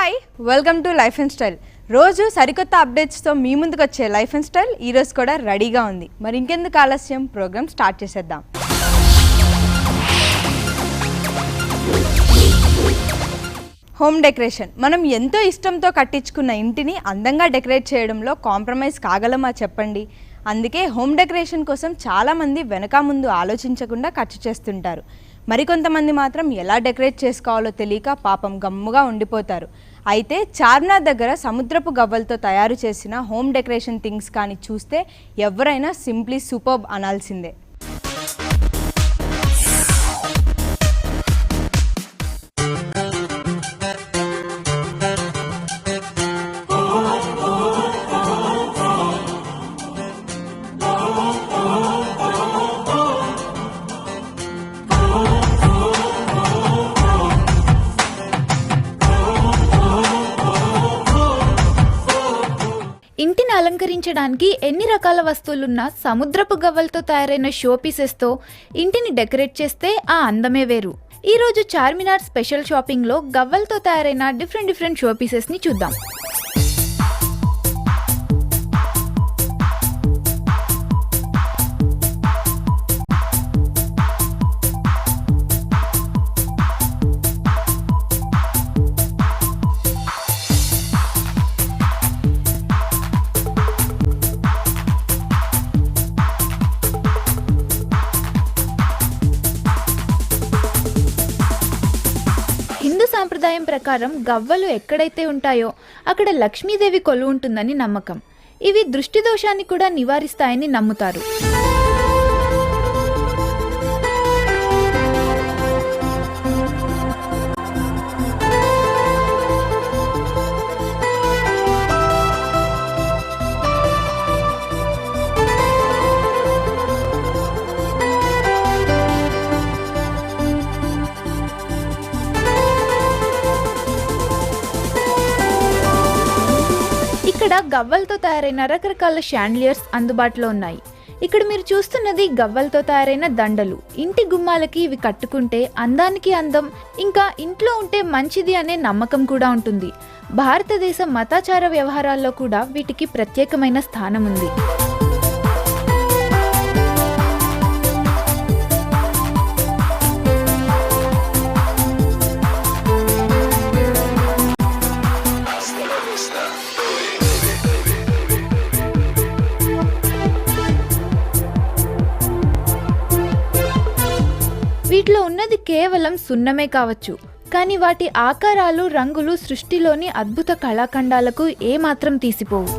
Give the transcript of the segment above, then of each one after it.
Hi, welcome to life and style. రోజు సరికొత్త అప్డేట్స్తో మీ ముందుకు వచ్చే లైఫ్ అండ్ స్టైల్ ఈరోజు కూడా రెడీగా ఉంది. మరి ఇంకెందుకు ఆలస్యం, ప్రోగ్రామ్ స్టార్ట్ చేసేద్దాం. Home decoration. మనం ఎంతో ఇష్టంతో కట్టించుకున్న ఇంటిని అందంగా డెకరేట్ చేయడంలో కాంప్రమైజ్ కాగలమా చెప్పండి. అందుకే హోమ్ డెకరేషన్ కోసం చాలామంది వెనక ముందు ఆలోచించకుండా ఖర్చు చేస్తుంటారు. మరికొంతమంది మాత్రం ఎలా డెకరేట్ చేసుకోవాలో తెలియక పాపం గమ్ముగా ఉండిపోతారు. అయితే చార్మినార్ దగ్గర సముద్రపు గవ్వలతో తయారు చేసిన హోమ్ డెకరేషన్ థింగ్స్ కానీ చూస్తే ఎవరైనా సింప్లీ సూపర్బ్ అనాల్సిందే. ఇంటిని అలంకరించడానికి ఎన్ని రకాల వస్తువులున్నా సముద్రపు గవ్వలతో తయారైన షో పీసెస్తో ఇంటిని డెకరేట్ చేస్తే ఆ అందమే వేరు. ఈరోజు చార్మినార్ స్పెషల్ షాపింగ్లో గవ్వలతో తయారైన డిఫరెంట్ షో పీసెస్ని చూద్దాం. హిందూ సాంప్రదాయం ప్రకారం గవ్వలు ఎక్కడైతే ఉంటాయో అక్కడ లక్ష్మీదేవి కొలువు ఉంటుందని నమ్మకం. ఇవి దృష్టి దోషాన్ని కూడా నివారిస్తాయని నమ్ముతారు. ఇక్కడ గవ్వలతో తయారైన రకరకాల షాండ్లియర్స్ అందుబాటులో ఉన్నాయి. ఇక్కడ మీరు చూస్తున్నది గవ్వలతో తయారైన దండలు. ఇంటి గుమ్మాలకి ఇవి కట్టుకుంటే అందానికి అందం, ఇంకా ఇంట్లో ఉంటే మంచిది అనే నమ్మకం కూడా ఉంటుంది. భారతదేశ మతాచార వ్యవహారాల్లో కూడా వీటికి ప్రత్యేకమైన స్థానం ఉంది. వీటిలో ఉన్నది కేవలం సున్నమే కావచ్చు, కానీ వాటి ఆకారాలు, రంగులు సృష్టిలోని అద్భుత కళాఖండాలకు ఏమాత్రం తీసిపోవు.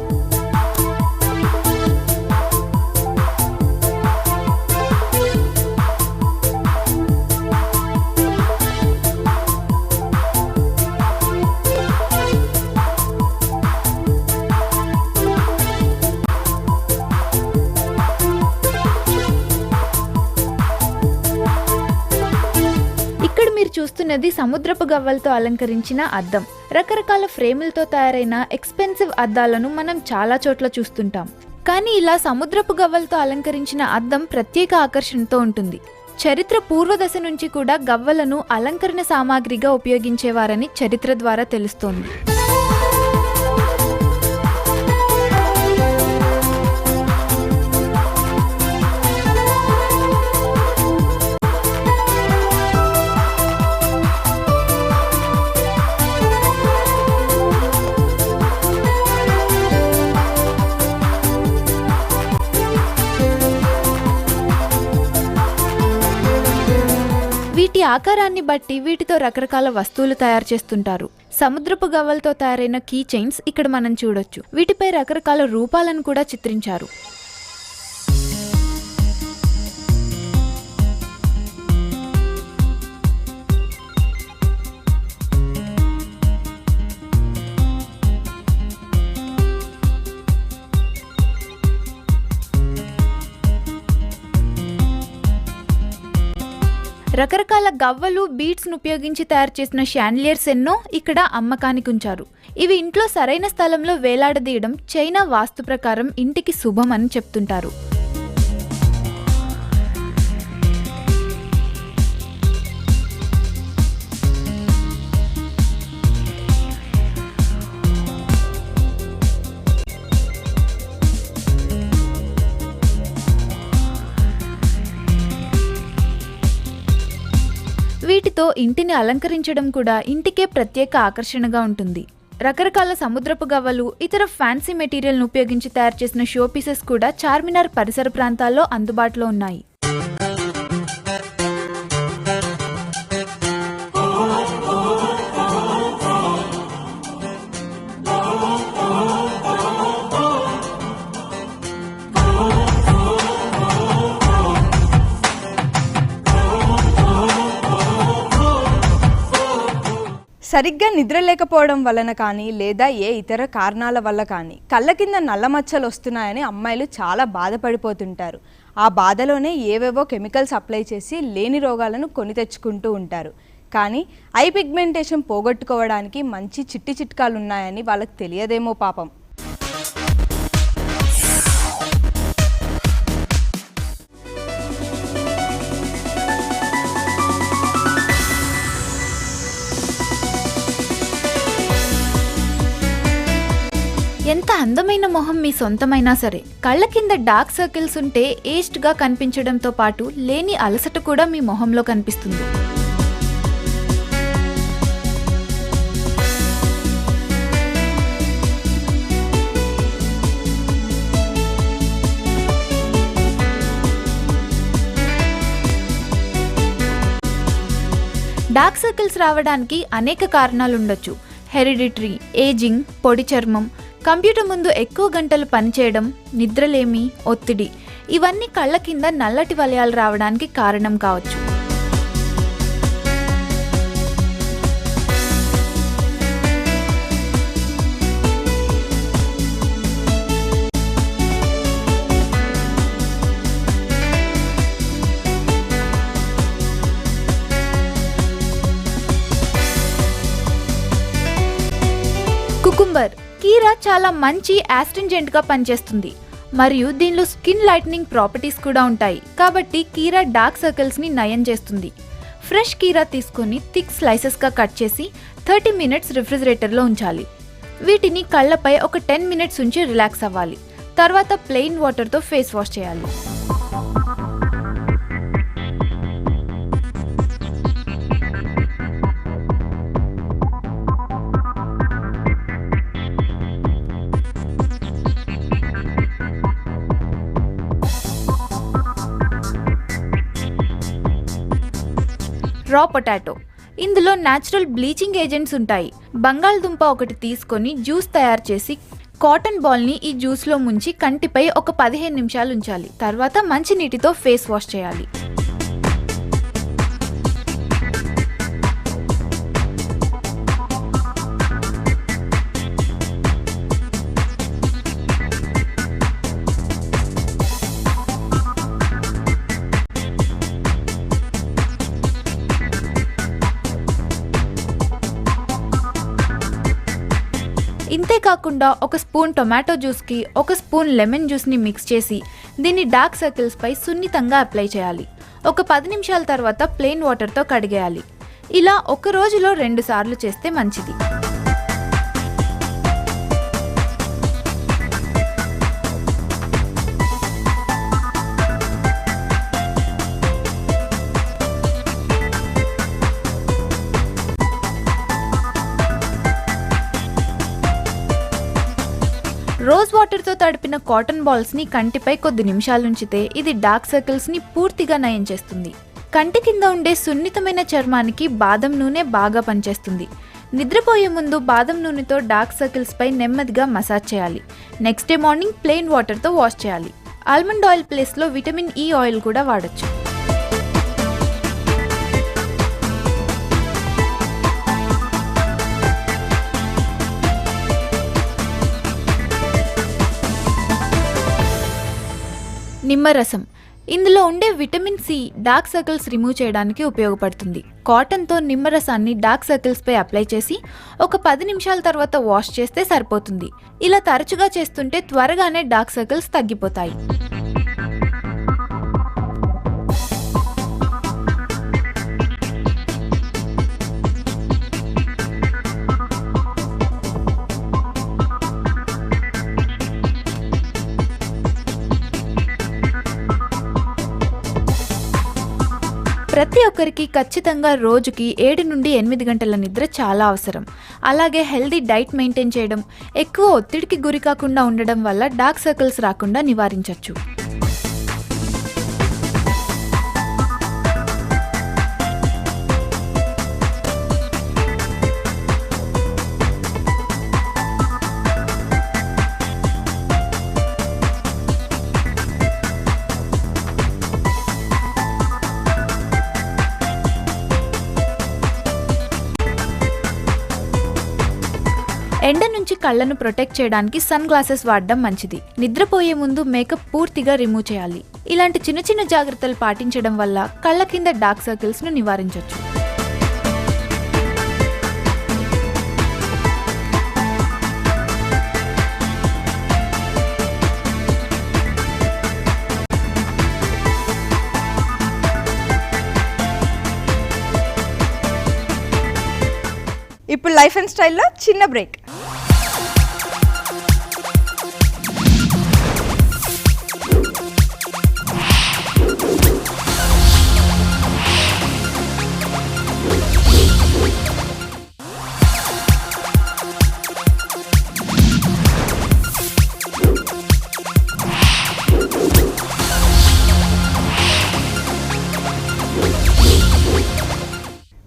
మీరు చూస్తున్నది సముద్రపు గవ్వలతో అలంకరించిన అద్దం. రకరకాల ఫ్రేములతో తయారైన ఎక్స్పెన్సివ్ అద్దాలను మనం చాలా చోట్ల చూస్తుంటాం. కానీ ఇలా సముద్రపు గవ్వలతో అలంకరించిన అద్దం ప్రత్యేక ఆకర్షణతో ఉంటుంది. చరిత్ర పూర్వదశ నుంచి కూడా గవ్వలను అలంకరణ సామాగ్రిగా ఉపయోగించేవారని చరిత్ర ద్వారా తెలుస్తోంది. వీటి ఆకారాన్ని బట్టి వీటితో రకరకాల వస్తువులు తయారు చేస్తుంటారు. సముద్రపు గవ్వలతో తయారైన కీ చైన్స్ ఇక్కడ మనం చూడొచ్చు. వీటిపై రకరకాల రూపాలను కూడా చిత్రించారు. రకరకాల గవ్వలు, బీడ్స్ ను ఉపయోగించి తయారు చేసిన షాండ్లియర్స్ ఎన్నో ఇక్కడ అమ్మకానికి ఉంచారు. ఇవి ఇంట్లో సరైన స్థలంలో వేలాడదీయడం చైనా వాస్తు ప్రకారం ఇంటికి శుభం అని చెప్తుంటారు. వీటితో ఇంటిని అలంకరించడం కూడా ఇంటికే ప్రత్యేక ఆకర్షణగా ఉంటుంది. రకరకాల సముద్రపు గవ్వలు, ఇతర ఫ్యాన్సీ మెటీరియల్ను ఉపయోగించి తయారు చేసిన షో పీసెస్ కూడా చార్మినార్ పరిసర ప్రాంతాల్లో అందుబాటులో ఉన్నాయి. సరిగ్గా నిద్ర లేకపోవడం వలన కానీ లేదా ఏ ఇతర కారణాల వల్ల కానీ కళ్ళ కింద నల్ల మచ్చలు వస్తున్నాయని అమ్మాయిలు చాలా బాధపడిపోతుంటారు. ఆ బాధలోనే ఏవేవో కెమికల్స్ అప్లై చేసి లేని రోగాలను కొని తెచ్చుకుంటూ ఉంటారు. కానీ ఐ పిగ్మెంటేషన్ పోగొట్టుకోవడానికి మంచి చిట్టి చిట్కాలు ఉన్నాయని వాళ్ళకి తెలియదేమో పాపం. ఎంత అందమైన మొహం మీ సొంతమైనా సరే, కళ్ళ కింద డార్క్ సర్కిల్స్ ఉంటే ఏజ్డ్గా కనిపించడంతో పాటు లేని అలసట కూడా మీ మొహంలో కనిపిస్తుంది. డార్క్ సర్కిల్స్ రావడానికి అనేక కారణాలు ఉండొచ్చు. హెరిడిటరీ, ఏజింగ్, పొడి చర్మం, కంప్యూటర్ ముందు ఎక్కువ గంటలు పనిచేయడం, నిద్రలేమి, ఒత్తిడి, ఇవన్నీ కళ్ళ కింద నల్లటి వలయాలు రావడానికి కారణం కావచ్చు. కుకుంబర్, కీరా చాలా మంచి యాస్ట్రింజెంట్గా పనిచేస్తుంది మరియు దీనిలో స్కిన్ లైటనింగ్ ప్రాపర్టీస్ కూడా ఉంటాయి. కాబట్టి కీరా డార్క్ సర్కిల్స్ని నయం చేస్తుంది. ఫ్రెష్ కీరా తీసుకొని థిక్ స్లైసెస్గా కట్ చేసి 30 మినిట్స్ రిఫ్రిజిరేటర్లో ఉంచాలి. వీటిని కళ్ళపై ఒక 10 మినిట్స్ ఉంచి రిలాక్స్ అవ్వాలి. తర్వాత ప్లెయిన్ వాటర్తో ఫేస్ వాష్ చేయాలి. రా పొటాటో, ఇందులో న్యాచురల్ బ్లీచింగ్ ఏజెంట్స్ ఉంటాయి. బంగాళదుంప ఒకటి తీసుకొని జ్యూస్ తయారు చేసి కాటన్ బాల్ని ఈ జ్యూస్లో ముంచి కంటిపై ఒక 15 నిమిషాలు ఉంచాలి. తర్వాత మంచి నీటితో ఫేస్ వాష్ చేయాలి. ఇంతేకాకుండా ఒక స్పూన్ టొమాటో జ్యూస్కి ఒక స్పూన్ లెమన్ జ్యూస్ని మిక్స్ చేసి దీన్ని డార్క్ సర్కిల్స్పై సున్నితంగా అప్లై చేయాలి. ఒక 10 నిమిషాల తర్వాత ప్లెయిన్ వాటర్తో కడిగేయాలి. ఇలా ఒక రోజులో 2 సార్లు చేస్తే మంచిది. రోజ్ వాటర్తో తడిపిన కాటన్ బాల్స్ని కంటిపై కొద్ది నిమిషాలు ఉంచితే ఇది డార్క్ సర్కిల్స్ని పూర్తిగా నయం చేస్తుంది. కంటి కింద ఉండే సున్నితమైన చర్మానికి బాదం నూనె బాగా పనిచేస్తుంది. నిద్రపోయే ముందు బాదం నూనెతో డార్క్ సర్కిల్స్పై నెమ్మదిగా మసాజ్ చేయాలి. నెక్స్ట్ డే మార్నింగ్ ప్లెయిన్ వాటర్తో వాష్ చేయాలి. ఆల్మండ్ ఆయిల్ ప్లేస్లో విటమిన్ ఈ ఆయిల్ కూడా వాడచ్చు. నిమ్మరసం, ఇందులో ఉండే vitamin C dark circles remove చేయడానికి ఉపయోగపడుతుంది. కాటన్తో నిమ్మరసాన్ని డార్క్ సర్కిల్స్పై అప్లై చేసి ఒక 10 నిమిషాల తర్వాత వాష్ చేస్తే సరిపోతుంది. ఇలా తరచుగా చేస్తుంటే త్వరగానే డార్క్ సర్కిల్స్ తగ్గిపోతాయి. ప్రతి ఒక్కరికి ఖచ్చితంగా రోజుకి 7 నుండి 8 గంటల నిద్ర చాలా అవసరం. అలాగే హెల్దీ డైట్ మెయింటైన్ చేయడం, ఎక్కువ ఒత్తిడికి గురి కాకుండా ఉండడం వల్ల డార్క్ సర్కిల్స్ రాకుండా నివారించవచ్చు. ఎండ నుంచి కళ్ళను ప్రొటెక్ట్ చేయడానికి సన్ గ్లాసెస్ వాడడం మంచిది. నిద్రపోయే ముందు మేకప్ పూర్తిగా రిమూవ్ చేయాలి. ఇలాంటి చిన్న చిన్న జాగ్రత్తలు పాటించడం వల్ల కళ్ళ కింద డార్క్ సర్కిల్స్ ను నివారించవచ్చు. ఇప్పుడు లైఫ్ అండ్ స్టైల్లో చిన్న break.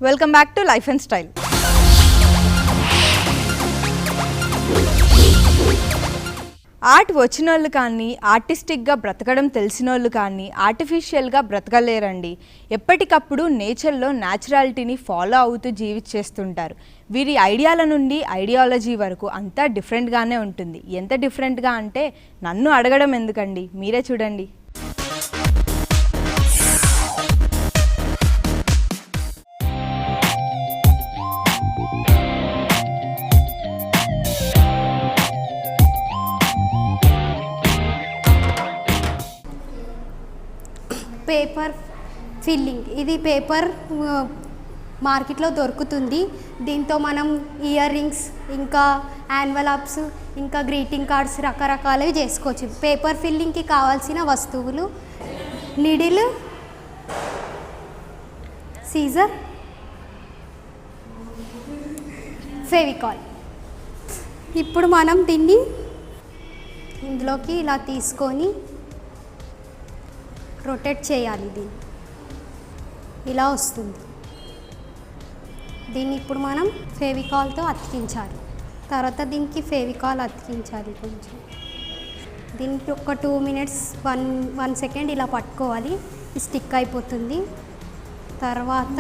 Welcome back to life and style. Art వచ్చిన వాళ్ళు కానీ, ఆర్టిస్టిక్గా బ్రతకడం తెలిసిన వాళ్ళు కానీ ఆర్టిఫిషియల్గా బ్రతకలేరండి. ఎప్పటికప్పుడు నేచర్లో న్యాచురాలిటీని ఫాలో అవుతూ జీవించేస్తుంటారు. వీరి ఐడియాల నుండి ఐడియాలజీ వరకు అంతా డిఫరెంట్గానే ఉంటుంది. ఎంత డిఫరెంట్గా అంటే నన్ను అడగడం ఎందుకండి, మీరే చూడండి. పేపర్ ఫిల్లింగ్, ఇది పేపర్ మార్కెట్లో దొరుకుతుంది. దీంతో మనం ఇయర్ రింగ్స్, ఇంకా యాన్వలాప్స్, ఇంకా గ్రీటింగ్ కార్డ్స్ రకరకాలవి చేసుకోవచ్చు. పేపర్ ఫిల్లింగ్కి కావాల్సిన వస్తువులు: నీడిల్, సీజర్, ఫెవికాల్. ఇప్పుడు మనం దీన్ని ఇందులోకి ఇలా తీసుకొని రొటేట్ చేయాలి. దీన్ని ఇలా వస్తుంది. దీన్ని ఇప్పుడు మనం ఫెవికాల్తో అతికించాలి. తర్వాత దీనికి ఫెవికాల్ అతికించాలి కొంచెం. దీనికి ఒక 2 minutes 1 second ఇలా పట్టుకోవాలి. స్టిక్ అయిపోతుంది. తర్వాత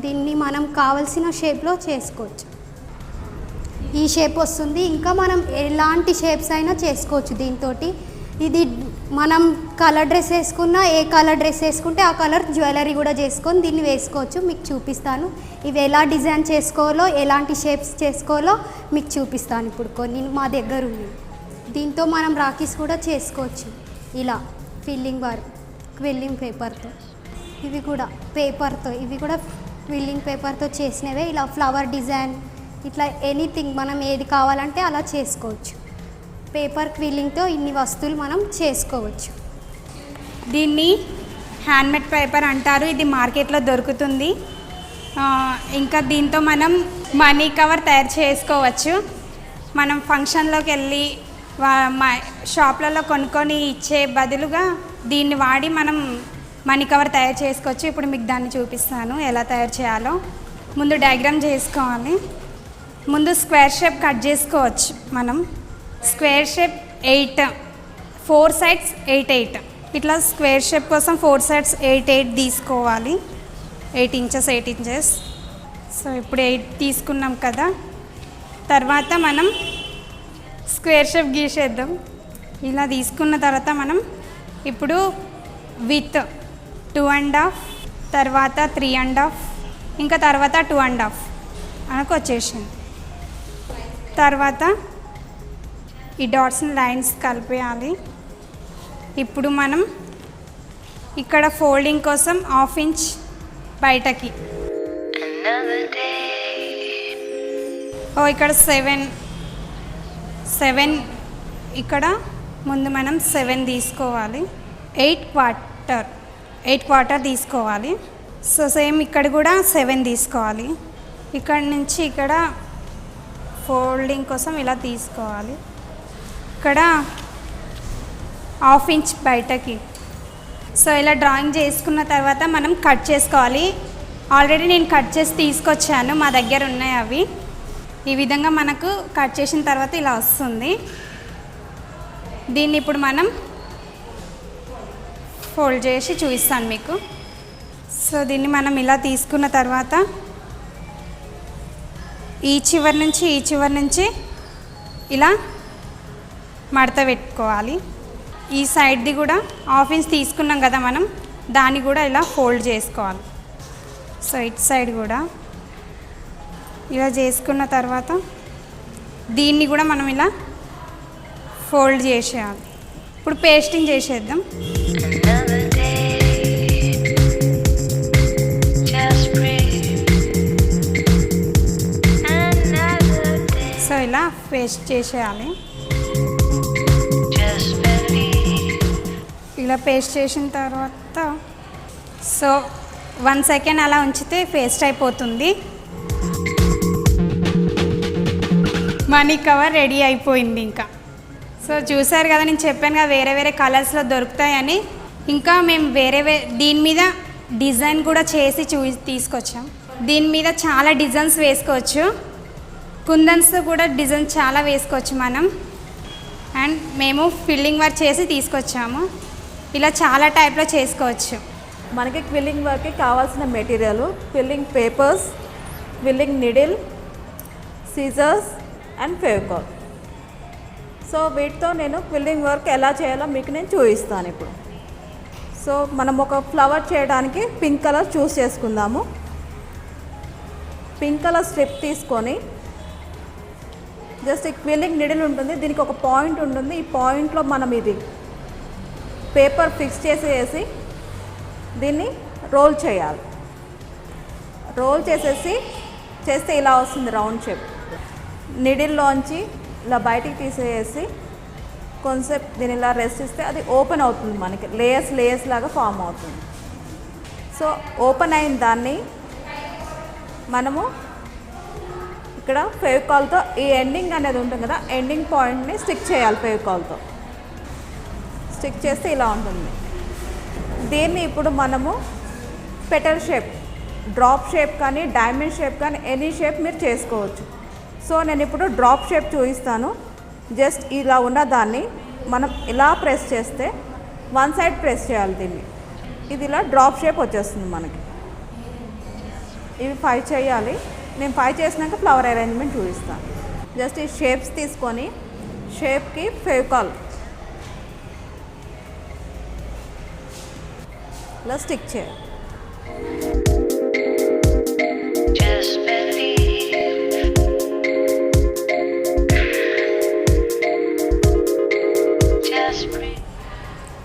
దీన్ని మనం కావలసిన షేప్లో చేసుకోవచ్చు. ఈ షేప్ వస్తుంది. ఇంకా మనం ఎలాంటి షేప్స్ అయినా చేసుకోవచ్చు దీంతో. ఇది మనం కలర్ డ్రెస్ వేసుకున్నా, ఏ కలర్ డ్రెస్ వేసుకుంటే ఆ కలర్ జ్యువెలరీ కూడా చేసుకొని దీన్ని వేసుకోవచ్చు. మీకు చూపిస్తాను ఇవి ఎలా డిజైన్ చేసుకోవాలో, ఎలాంటి షేప్స్ చేసుకోవాలో మీకు చూపిస్తాను. ఇప్పుడు కొన్ని మా దగ్గర ఉంది. దీంతో మనం రాఖీస్ కూడా చేసుకోవచ్చు. ఇలా క్విల్లింగ్ పేపర్తో. ఇవి కూడా క్విల్లింగ్ పేపర్తో చేసినవే. ఇలా ఫ్లవర్ డిజైన్, ఇట్లా ఎనీథింగ్ మనం ఏది కావాలంటే అలా చేసుకోవచ్చు. పేపర్ క్విల్లింగ్తో ఇన్ని వస్తువులు మనం చేసుకోవచ్చు. దీన్ని హ్యాండ్మేడ్ పేపర్ అంటారు. ఇది మార్కెట్లో దొరుకుతుంది. ఇంకా దీంతో మనం మనీ కవర్ తయారు చేసుకోవచ్చు. మనం ఫంక్షన్లోకి వెళ్ళి షాప్లలో కొనుక్కొని ఇచ్చే బదులుగా దీన్ని వాడి మనం మనీ కవర్ తయారు చేసుకోవచ్చు. ఇప్పుడు మీకు దాన్ని చూపిస్తాను ఎలా తయారు చేయాలో. ముందు డయాగ్రామ్ చేసుకోవాలి. ముందు స్క్వేర్ షేప్ కట్ చేసుకోవచ్చు. మనం స్క్వేర్ షేప్ 8, 4 sides 8 8. ఇట్లా స్క్వేర్ షేప్ కోసం 4 sides 8 8 తీసుకోవాలి. 8 inches. సో ఇప్పుడు 8 తీసుకున్నాం కదా. తర్వాత మనం స్క్వేర్ షేప్ గీసేద్దాం. ఇలా తీసుకున్న తర్వాత మనం ఇప్పుడు విత్ 2.5, తర్వాత 3.5, ఇంకా తర్వాత 2.5 మనకు వచ్చేసింది. తర్వాత ఈ డాట్స్ని లైన్స్ కలిపేయాలి. ఇప్పుడు మనం ఇక్కడ ఫోల్డింగ్ కోసం 1/2 inch బయటకి, ఇక్కడ 7 ఇక్కడ ముందు మనం 7 తీసుకోవాలి. 8 1/4 8/4 తీసుకోవాలి. సో సేమ్ ఇక్కడ కూడా 7 తీసుకోవాలి. ఇక్కడ నుంచి ఇక్కడ ఫోల్డింగ్ కోసం ఇలా తీసుకోవాలి. ఇక్కడ 1/2 ఇంచ్ బయటకి. సో ఇలా డ్రాయింగ్ చేసుకున్న తర్వాత మనం కట్ చేసుకోవాలి. ఆల్రెడీ నేను కట్ చేసి తీసుకొచ్చాను, మా దగ్గర ఉన్నాయి అవి. ఈ విధంగా మనకు కట్ చేసిన తర్వాత ఇలా వస్తుంది. దీన్ని ఇప్పుడు మనం ఫోల్డ్ చేసి చూపిస్తాను మీకు. సో దీన్ని మనం ఇలా తీసుకున్న తర్వాత ఈ చివరి నుంచి ఇలా మడత పెట్టుకోవాలి. ఈ సైడ్ది కూడా 1/2 ఇంచ్ తీసుకున్నాం కదా మనం, దాన్ని కూడా ఇలా ఫోల్డ్ చేసుకోవాలి. సో ఇటు సైడ్ కూడా ఇలా చేసుకున్న తర్వాత దీన్ని కూడా మనం ఇలా ఫోల్డ్ చేసేయాలి. ఇప్పుడు పేస్టింగ్ చేసేద్దాం. సో ఇలా పేస్ట్ చేసేయాలి. ఇలా పేస్ట్ చేసిన తర్వాత సో 1 సెకండ్ అలా ఉంచితే పేస్ట్ అయిపోతుంది. మనీ కవర్ రెడీ అయిపోయింది. ఇంకా సో చూసారు కదా, నేను చెప్పాను కదా వేరే వేరే కలర్స్లో దొరుకుతాయని. ఇంకా మేము దీని మీద డిజైన్ కూడా చేసి తీసుకొచ్చాం. దీని మీద చాలా డిజైన్స్ వేసుకోవచ్చు. కుందన్స్ కూడా డిజైన్ చాలా వేసుకోవచ్చు మనం. అండ్ మేము ఫిల్లింగ్ వర్క్ చేసి తీసుకొచ్చాము. ఇలా చాలా టైప్లో చేసుకోవచ్చు. మనకి క్విల్లింగ్ వర్క్కి కావాల్సిన material quilling papers, quilling needle, scissors and Fevicol. So వీటితో నేను క్విల్లింగ్ వర్క్ ఎలా చేయాలో మీకు నేను చూపిస్తాను ఇప్పుడు. సో మనం ఒక ఫ్లవర్ చేయడానికి పింక్ కలర్ చూస్ చేసుకుందాము. పింక్ కలర్ స్ట్రిప్ తీసుకొని జస్ట్ ఈ క్విల్లింగ్ నిడిల్ ఉంటుంది, దీనికి ఒక పాయింట్ ఉంటుంది. ఈ పాయింట్లో మనం ఇది పేపర్ ఫిక్స్ చేసేసి దీన్ని రోల్ చేయాలి. రోల్ చేస్తే ఇలా వస్తుంది రౌండ్ షేప్. నిడిల్లోంచి ఇలా బయటికి తీసేసి కొంచెం దీన్ని ఇలా రెస్ట్ ఇస్తే అది ఓపెన్ అవుతుంది, మనకి లేయర్స్ లాగా ఫామ్ అవుతుంది. సో ఓపెన్ అయిన దాన్ని మనము ఇక్కడ ఫెవికాల్తో ఈ ఎండింగ్ అనేది ఉంటుంది కదా, ఎండింగ్ పాయింట్ని స్టిక్ చేయాలి. ఫెవికాల్తో స్టిక్ చేస్తే ఇలా ఉంటుంది. దీన్ని ఇప్పుడు మనము పెటల్ షేప్, డ్రాప్ షేప్ కానీ డైమండ్ షేప్ కానీ ఎనీ షేప్ మీరు చేసుకోవచ్చు. సో నేను ఇప్పుడు డ్రాప్ షేప్ చూపిస్తాను. జస్ట్ ఇలా ఉన్న దాన్ని మనం ఇలా ప్రెస్ చేస్తే 1 సైడ్ ప్రెస్ చేయాలి దీన్ని. ఇది ఇలా డ్రాప్ షేప్ వచ్చేస్తుంది మనకి. ఇవి 5 చేయాలి. నేను 5 చేసినాక ఫ్లవర్ అరేంజ్మెంట్ చూపిస్తాను. జస్ట్ ఈ షేప్స్ తీసుకొని షేప్కి ఫెవికాల్ ఇలా స్టిక్ చేయాలి.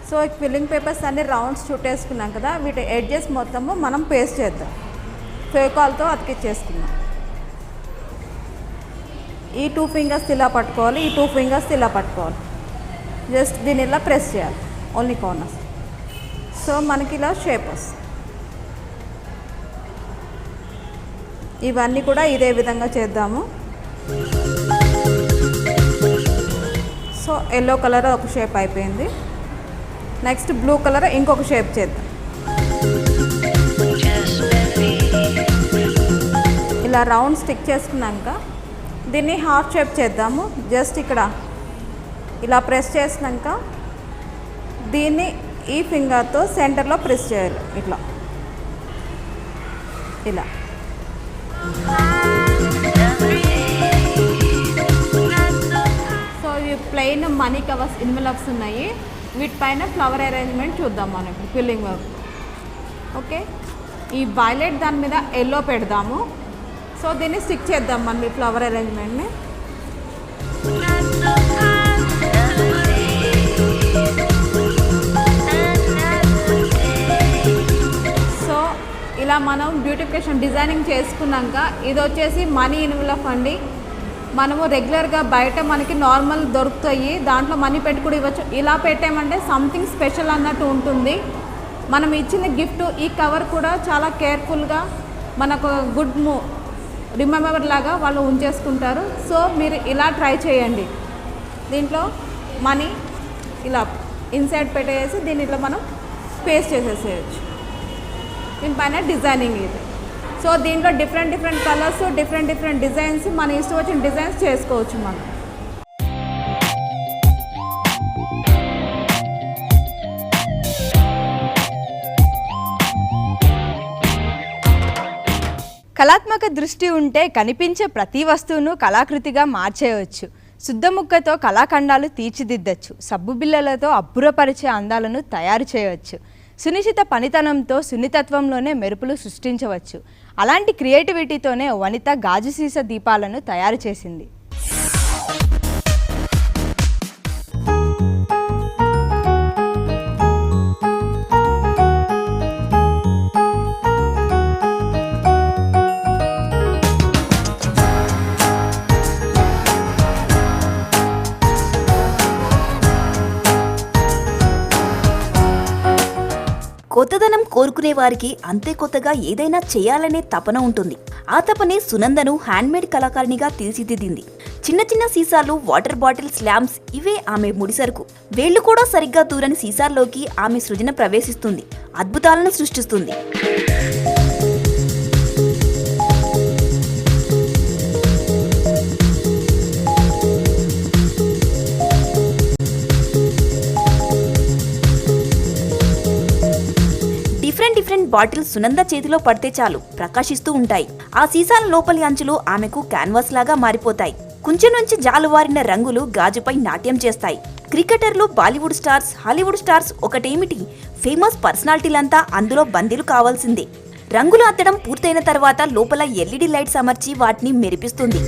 సో ఈ క్విల్లింగ్ పేపర్స్ అన్ని రౌండ్స్ చుట్టేసుకున్నాం కదా, వీటి ఎడ్జెస్ మొత్తము మనం పేస్ట్ చేద్దాం. ఫెవికాల్తో అతికిచ్చేసుకున్నాం. ఈ 2 ఫింగర్స్ ఇలా పట్టుకోవాలి, ఈ 2 ఫింగర్స్ ఇలా పట్టుకోవాలి. జస్ట్ దీన్ని ఇలా ప్రెస్ చేయాలి ఓన్లీ కార్నర్స్. సో మనకి ఇలా షేప్ వస్తుంది. ఇవన్నీ కూడా ఇదే విధంగా చేద్దాము. సో ఎల్లో కలర్ ఒక షేప్ అయిపోయింది. నెక్స్ట్ బ్లూ కలర్ ఇంకొక షేప్ చేద్దాం. ఇలా రౌండ్ స్టిక్ చేసుకున్నాక దీన్ని హార్ట్ షేప్ చేద్దాము. జస్ట్ ఇక్కడ ఇలా ప్రెస్ చేసినాక దీన్ని ఈ ఫింగర్తో సెంటర్లో ప్రెస్ చేయాలి. ఇట్లా ఇలా సో ఇవి ప్లెయిన్ మనీ కవర్స్ ఎన్వెలప్స్ ఉన్నాయి. వీటిపైన ఫ్లవర్ అరేంజ్మెంట్ చూద్దాం మనం ఇప్పుడు ఫిల్లింగ్ వర్క్. ఓకే, ఈ వైలెట్ దాని మీద ఎల్లో పెడదాము. సో దీన్ని స్టిక్ చేద్దాం మనం ఈ ఫ్లవర్ అరేంజ్మెంట్ని. సో ఇలా మనం బ్యూటిఫికేషన్ డిజైనింగ్ చేసుకున్నాక ఇది వచ్చేసి మనీ ఎన్వెలప్ అండి. మనము రెగ్యులర్గా బయట మనకి నార్మల్ దొరుకుతాయి, దాంట్లో మనీ పెట్టి కూడా ఇవ్వచ్చు. ఇలా పెట్టామంటే సంథింగ్ స్పెషల్ అన్నట్టు ఉంటుంది. మనం ఇచ్చిన గిఫ్ట్ ఈ కవర్ కూడా చాలా కేర్ఫుల్గా మనకు గుడ్ రిమెంబర్ లాగా వాళ్ళు ఉంచేసుకుంటారు. సో మీరు ఇలా ట్రై చేయండి. దీంట్లో మనీ ఇలా ఇన్సైడ్ పెట్టేసి దీన్ని ఇట్లా మనం పేస్ట్ చేసేసేయచ్చు. దీనిపైన డిజైనింగ్ ఇది. సో దీంట్లో డిఫరెంట్ కలర్స్, డిఫరెంట్ డిజైన్స్, మన ఇష్టం వచ్చిన డిజైన్స్ చేసుకోవచ్చు మనం. కళాత్మక దృష్టి ఉంటే కనిపించే ప్రతి వస్తువును కళాకృతిగా మార్చేయవచ్చు. శుద్ధముక్కతో కళాఖండాలు తీర్చిదిద్దచ్చు. సబ్బు బిళ్ళలతో అబ్బురపరిచే అందాలను తయారు చేయవచ్చు. సునిశ్చిత పనితనంతో సున్నితత్వంలోనే మెరుపులు సృష్టించవచ్చు. అలాంటి క్రియేటివిటీతోనే వనిత గాజు సీసా దీపాలను తయారు చేసింది. కొత్తదనం కోరుకునే వారికి అంతే కొత్తగా ఏదైనా చేయాలనే తపన ఉంటుంది. ఆ తపనే సునందను హ్యాండ్మేడ్ కళాకారిణిగా తీర్చిదిద్దింది. చిన్న సీసాలు, వాటర్ బాటిల్స్, ల్యాంప్స్ ఇవే ఆమె ముడిసరుకు. వేళ్లు కూడా సరిగ్గా దూరని సీసాల్లోకి ఆమె సృజన ప్రవేశిస్తుంది, అద్భుతాలను సృష్టిస్తుంది. డిఫరెంట్ బాటిల్స్ సునంద చేతిలో పడితే చాలు ప్రకాశిస్తూ ఉంటాయి. ఆ సీసాల లోపలి అంచులు ఆమెకు క్యాన్వాస్ లాగా మారిపోతాయి. కుంచె నుంచి జాలువారిన రంగులు గాజుపై నాట్యం చేస్తాయి. క్రికెటర్లు, బాలీవుడ్ స్టార్స్, హాలీవుడ్ స్టార్స్ ఒకటేమిటి, ఫేమస్ పర్సనాలిటీలంతా అందులో బందీలు కావాల్సిందే. రంగులు అద్దడం పూర్తయిన తర్వాత లోపల ఎల్ఈడి లైట్స్ అమర్చి వాటిని మెరిపిస్తుంది.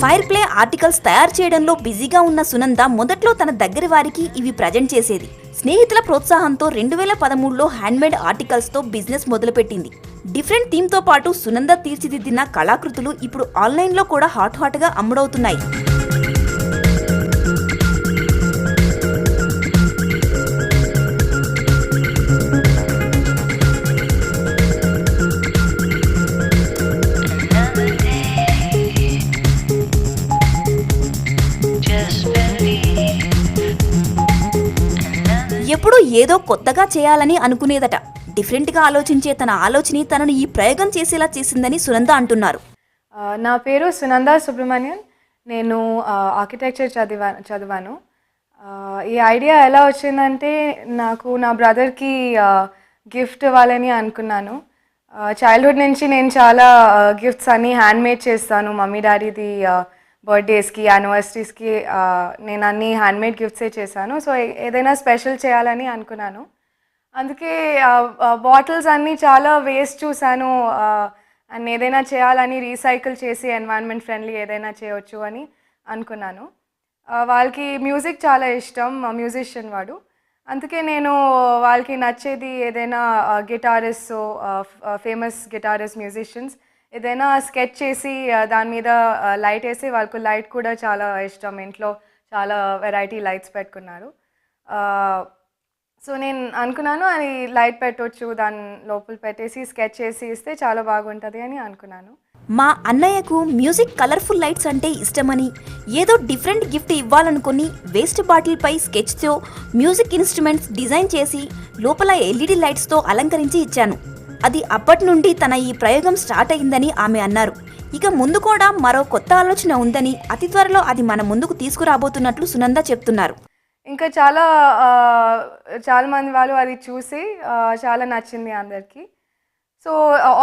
ఫైర్ ప్లే ఆర్టికల్స్ తయారు చేయడంలో బిజీగా ఉన్న సునంద మొదట్లో తన దగ్గర వారికి ఇవి ప్రజెంట్ చేసేది. స్నేహితుల ప్రోత్సాహంతో 2013లో హ్యాండ్మేడ్ ఆర్టికల్స్తో బిజినెస్ మొదలుపెట్టింది. డిఫరెంట్ థీమ్తో పాటు సునంద తీర్చిదిద్దిన కళాకృతులు ఇప్పుడు ఆన్లైన్లో కూడా హాట్గా అమ్ముడవుతున్నాయి. ఎప్పుడూ ఏదో కొత్తగా చేయాలని అనుకునేదట. డిఫరెంట్గా ఆలోచించే తన ఆలోచన తనను ఈ ప్రయోగం చేసేలా చేసిందని సునంద అంటున్నారు. నా పేరు సునంద సుబ్రహ్మణ్యన్. నేను ఆర్కిటెక్చర్ చదివాను. ఈ ఐడియా ఎలా వచ్చిందంటే, నాకు నా బ్రదర్కి గిఫ్ట్ ఇవ్వాలని అనుకున్నాను. చైల్డ్హుడ్ నుంచి నేను చాలా గిఫ్ట్స్ అన్నీ హ్యాండ్మేడ్ చేస్తాను. మమ్మీ డాడీది బర్త్డేస్కి, యానివర్సరీస్కి నేను అన్ని హ్యాండ్మేడ్ గిఫ్ట్సే చేశాను. సో ఏదైనా స్పెషల్ చేయాలని అనుకున్నాను. అందుకే బాటిల్స్ అన్నీ చాలా వేస్ట్ చూశాను. అండ్ ఏదైనా చేయాలని రీసైకిల్ చేసి ఎన్వైరన్మెంట్ ఫ్రెండ్లీ ఏదైనా చేయవచ్చు అని అనుకున్నాను. వాళ్ళకి మ్యూజిక్ చాలా ఇష్టం, మ్యూజిషియన్ వాడు. అందుకే నేను వాళ్ళకి నచ్చేది ఏదైనా గిటారిస్ట్, ఫేమస్ గిటారిస్ట్, మ్యూజిషియన్స్ ఏదైనా స్కెచ్ చేసి దాని మీద లైట్ వేసి, వాళ్ళకు లైట్ కూడా చాలా ఇష్టం. ఇంట్లో చాలా వెరైటీ లైట్స్ పెట్టుకున్నారు. సో నేను అనుకున్నాను అది లైట్ పెట్టవచ్చు, దాని లోపల పెట్టేసి స్కెచ్ చేసి ఇస్తే చాలా బాగుంటుంది అని అనుకున్నాను. మా అన్నయ్యకు మ్యూజిక్, కలర్ఫుల్ లైట్స్ అంటే ఇష్టమని ఏదో డిఫరెంట్ గిఫ్ట్ ఇవ్వాలనుకుని వేస్ట్ బాటిల్పై స్కెచ్తో మ్యూజిక్ ఇన్స్ట్రుమెంట్స్ డిజైన్ చేసి లోపల ఎల్ఈడి లైట్స్తో అలంకరించి ఇచ్చాను. అది అప్పటి నుండి తన ఈ ప్రయోగం స్టార్ట్ అయిందని ఆమె అన్నారు. ఇక ముందు కూడా మరో కొత్త ఆలోచన ఉందని, అతి త్వరలో అది మన ముందుకు తీసుకురాబోతున్నట్లు సునంద చెప్తున్నారు. ఇంకా చాలా మంది వాళ్ళు అది చూసి చాలా నచ్చింది అందరికీ. సో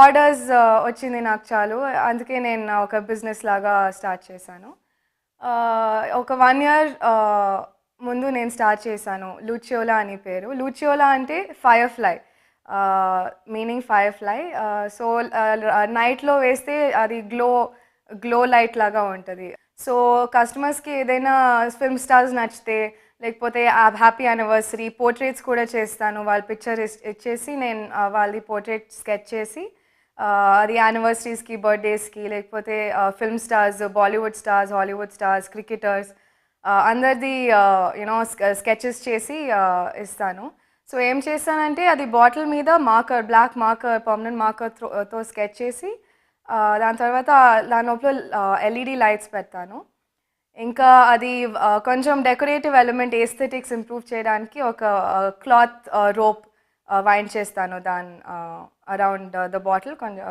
ఆర్డర్స్ వచ్చింది నాకు చాలు. అందుకే నేను ఒక బిజినెస్ లాగా స్టార్ట్ చేశాను. ఒక 1 year ముందు నేను స్టార్ట్ చేశాను. లూచియోలా అని పేరు. లూచియోలా అంటే ఫైర్ఫ్లై, మీనింగ్ ఫైర్ఫ్లై. సో నైట్లో వేస్తే అది గ్లో లైట్ లాగా ఉంటుంది. సో కస్టమర్స్కి ఏదైనా ఫిల్మ్ స్టార్స్ నచ్చితే, లేకపోతే హ్యాపీ యానివర్సరీ పోర్ట్రేట్స్ కూడా చేస్తాను. వాళ్ళ పిక్చర్ ఇచ్చేసి నేను వాళ్ళది పోర్ట్రేట్ స్కెచ్ చేసి అది యానివర్సరీస్కి, బర్త్డేస్కి, లేకపోతే film stars, Bollywood stars, Hollywood stars, cricketers అందరిది యూనో స్కెచెస్ చేసి ఇస్తాను. సో ఏం చేస్తానంటే అది బాటిల్ మీద మార్కర్, బ్లాక్ మార్కర్, పర్మనెంట్ మార్కర్తో స్కెచ్ చేసి దాని తర్వాత దాని లోపల ఎల్ఈడి లైట్స్ పెడతాను. ఇంకా అది కొంచెం డెకరేటివ్ ఎలిమెంట్, ఎస్థెటిక్స్ ఇంప్రూవ్ చేయడానికి ఒక క్లాత్ రోప్ వైండ్ చేస్తాను దాని అరౌండ్ ద బాటిల్. కొంచెం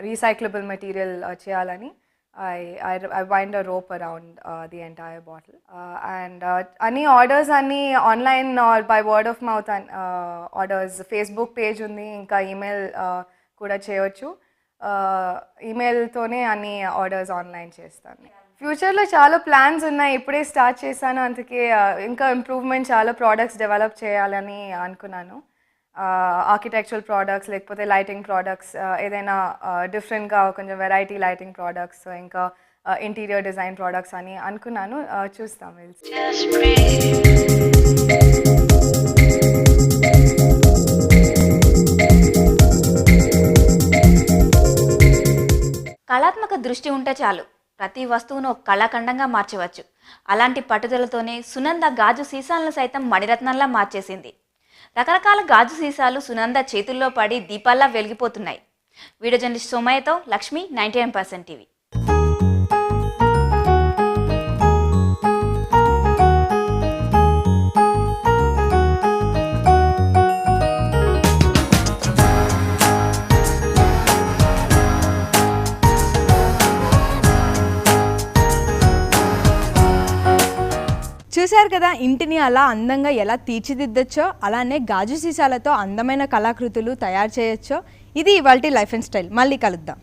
రీసైక్లబుల్ మెటీరియల్ చేయాలని I wind a rope around the entire bottle. And any orders, any online or by word of mouth orders, Facebook page undi, inka email kuda cheyochu. Email tone any orders online chestanu. ఫ్యూచర్లో చాలా plans ఉన్నాయి, ఇప్పుడే start చేశాను. అందుకే ఇంకా improvement, చాలా products develop చేయాలని అనుకున్నాను. ఆర్కిటెక్చరల్ ప్రోడక్ట్స్, లేకపోతే లైటింగ్ ప్రోడక్ట్స్, ఏదైనా డిఫరెంట్గా కొంచెం వెరైటీ లైటింగ్ ప్రోడక్ట్స్, ఇంకా ఇంటీరియర్ డిజైన్ ప్రోడక్ట్స్ అని అనుకున్నాను. చూస్తాం. కళాత్మక దృష్టి ఉంటే చాలు, ప్రతి వస్తువును ఒక కళాఖండంగా మార్చవచ్చు. అలాంటి పట్టుదలతోనే సునంద గాజు సీసాలను సైతం మణిరత్నంలా మార్చేసింది. రకరకాల గాజు సీసాలు సునంద చేతుల్లో పడి దీపాల్లా వెలిగిపోతున్నాయి. వీడియో జర్నలిస్ట్ సోమయ్యతో లక్ష్మి, 99% టీవీ. చూశారు కదా, ఇంటిని అలా అందంగా ఎలా తీర్చిదిద్దొచ్చో, అలానే గాజు సీసాలతో అందమైన కళాకృతులు తయారు చేయొచ్చో. ఇది ఇవాల్టి లైఫ్ అండ్ స్టైల్. మళ్ళీ కలుద్దాం.